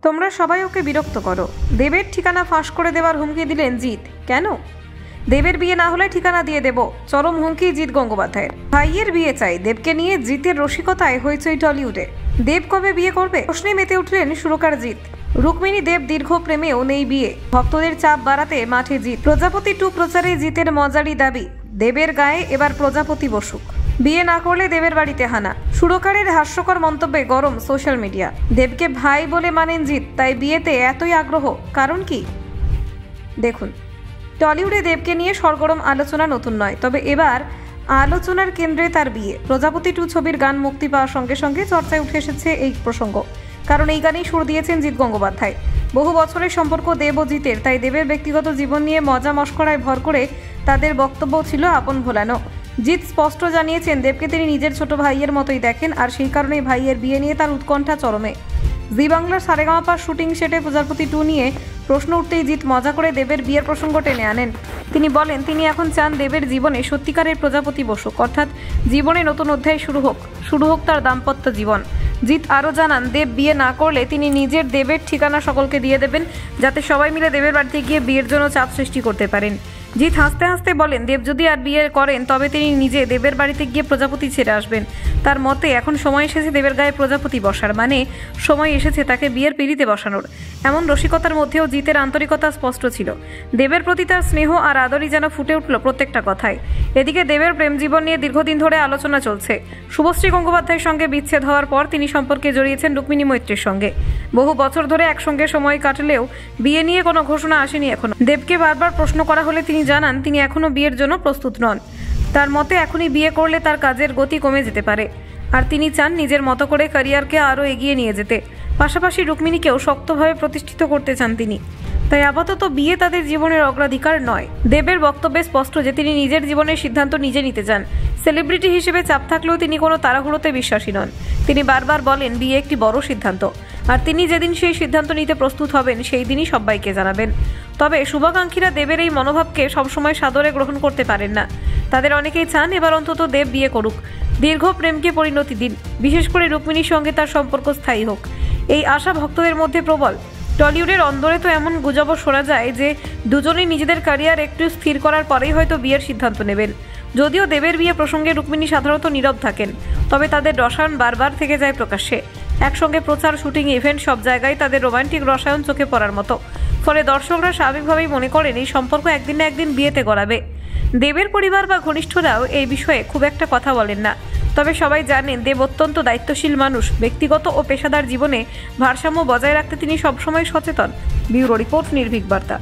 তোমরা সবাই ওকে বিরক্ত করো। দেবের ঠিকানা ফাঁস করে দেওয়ার হুমকি দিলেন জিৎ। কেন? দেবের বিয়ে না হলে ঠিকানা দিয়ে দেব, চরম হুমকি জিৎ গঙ্গোপাধ্যায়ের। ভাইয়ের বিয়ে চাই, দেবকে নিয়ে জিতের রসিকতায় হইচই টলিউডে। দেব কবে বিয়ে করবে প্রশ্নে মেতে উঠলেন সুরকার জিৎ। রুক্মিণী দেব দীর্ঘ প্রেমেও নেই বিয়ে, ভক্তদের চাপ বাড়াতে মাঠে জিৎ। প্রজাপতি 2 প্রচারে জিতের মজারি দাবি, দেবের গায়ে এবার প্রজাপতি বসুক, বিয়ে না করলে দেবের বাড়িতে হানা। সুরকারের হাস্যকর মন্তব্যে গরম সোশ্যাল মিডিয়া। দেবকে ভাই বলে মানেন জিৎ, তাই বিয়েতে এতই আগ্রহ, কারণ কি দেখুন। টলিউডে দেবকে নিয়ে সরগরম আলোচনা নতুন নয়, তবে এবার আলোচনার কেন্দ্রে তার বিয়ে। প্রজাপতি 2 ছবির গান মুক্তি পাওয়ার সঙ্গে সঙ্গে চর্চায় উঠে এসেছে এই প্রসঙ্গ, কারণ এই গানেই সুর দিয়েছেন জিৎ গঙ্গোপাধ্যায়। বহু বছরের সম্পর্ক দেব ও জিতের, তাই দেবের ব্যক্তিগত জীবন নিয়ে মজা মস্করায় ভর করে তাদের বক্তব্য ছিল আপন ভোলানো। জিৎ স্পষ্ট জানিয়েছেন দেবকে তিনি নিজের ছোট ভাইয়ের মতোই দেখেন, আর সেই কারণেই ভাইয়ের বিয়ে নিয়ে তার উৎকণ্ঠা চরমে। জি বাংলার সারেগামাপার শুটিং সেটে প্রজাপতি 2 নিয়ে প্রশ্ন উঠতেই জিৎ মজা করে দেবের বিয়ের প্রসঙ্গ টেনে আনেন। তিনি বলেন তিনি এখন চান দেবের জীবনে সত্যিকারের প্রজাপতি বসুক, অর্থাৎ জীবনে নতুন অধ্যায় শুরু হোক তার দাম্পত্য জীবন। জিৎ আরও জানান দেব বিয়ে না করলে তিনি নিজের দেবের ঠিকানা সকলকে দিয়ে দেবেন, যাতে সবাই মিলে দেবের বাড়িতে গিয়ে বিয়ের জন্য চাপ সৃষ্টি করতে পারেন। জিৎ হাসতে হাসতে বলেন দেব যদি আর বিয়ে করেন তবে তিনি নিজে দেবের বাড়িতে গিয়ে প্রজাপতি ছেড়ে আসবেন। তার মতে এখন সময় এসেছে দেবের গায়ে প্রজাপতি বসার, মানে সময় এসেছে তাকে বিয়ের পিঁড়িতে বসানোর। এমন রসিকতার মধ্যেও জিতের আন্তরিকতা স্পষ্ট ছিল। দেবের প্রতি তার স্নেহ আর আদরই যেন ফুটে উঠল প্রত্যেকটা কথায়। এদিকে দেবের প্রেম জীবন নিয়ে দীর্ঘদিন ধরে আলোচনা চলছে। শুভশ্রী গঙ্গোপাধ্যায়ের সঙ্গে বিচ্ছেদ হওয়ার পর তিনি সম্পর্কে জড়িয়েছেন রুক্মিণী মৈত্রের সঙ্গে। বহু বছর ধরে একসঙ্গে সময় কাটলেও বিয়ে নিয়ে কোনো ঘোষণা আসেনি এখনো। দেবকে বারবার প্রশ্ন করা হলে তিনি জানান তিনি এখনো বিয়ের জন্য প্রস্তুত নন। তার মতে এখনই বিয়ে করলে তার কাজের গতি কমে যেতে পারে, আর তিনি চান নিজের মতো করে ক্যারিয়ারকে আরও এগিয়ে নিয়ে যেতে। পাশাপাশি রুক্মিণীকেও শক্তভাবে প্রতিষ্ঠিত করতে চান তিনি, তাই আপাতত বিয়ে তাদের জীবনের অগ্রাধিকার নয়। দেবের বক্তব্যে স্পষ্ট যে তিনি নিজের জীবনের সিদ্ধান্ত নিজে নিতে চান। সেলিব্রিটি হিসেবে চাপ থাকলেও তিনি কোনো তাড়াহুড়োতে বিশ্বাসী নন। তিনি বারবার বলেন বিয়ে একটি বড় সিদ্ধান্ত, আর তিনি যেদিন সেই সিদ্ধান্ত নিতে প্রস্তুত হবেন সেই দিনই সবাইকে জানাবেন। তবে শুভাকাঙ্ক্ষীরা দেবের এই মনোভাবকে সবসময় সাদরে গ্রহণ করতে পারেন না। তাদের অনেকেই চান এবার অন্তত দেব বিয়ে করুক, দীর্ঘ প্রেমকে পরিণতি দিন, বিশেষ করে রুক্মিণীর সঙ্গে তার সম্পর্ক স্থায়ী হোক, এই আশা ভক্তদের মধ্যে প্রবল। টলিউডের অন্দরে তো এমন গুজবও শোনা যায় যে দুজনেই নিজেদের ক্যারিয়ার একটু স্থির করার পরেই হয়তো বিয়ের সিদ্ধান্ত নেবেন। যদিও দেবের বিয়ে প্রসঙ্গে রুক্মিণী সাধারণত নীরব থাকেন, তবে তাদের রসায়ন বারবার থেকে যায় প্রকাশ্যে। একসঙ্গে প্রচার, শুটিং, ইভেন্ট সব জায়গায় তাদের রোমান্টিক রসায়ন চোখে পড়ার মতো। ফলে দর্শকরা স্বাভাবিকভাবেই মনে করেন এই সম্পর্ক একদিন না একদিন বিয়েতে গড়াবে। দেবের পরিবার বা ঘনিষ্ঠরাও এই বিষয়ে খুব একটা কথা বলেন না, তবে সবাই জানেন দেব অত্যন্ত দায়িত্বশীল মানুষ। ব্যক্তিগত ও পেশাদার জীবনে ভারসাম্য বজায় রাখতে তিনি সবসময় সচেতন। ব্যুরো রিপোর্ট, নির্ভীক বার্তা।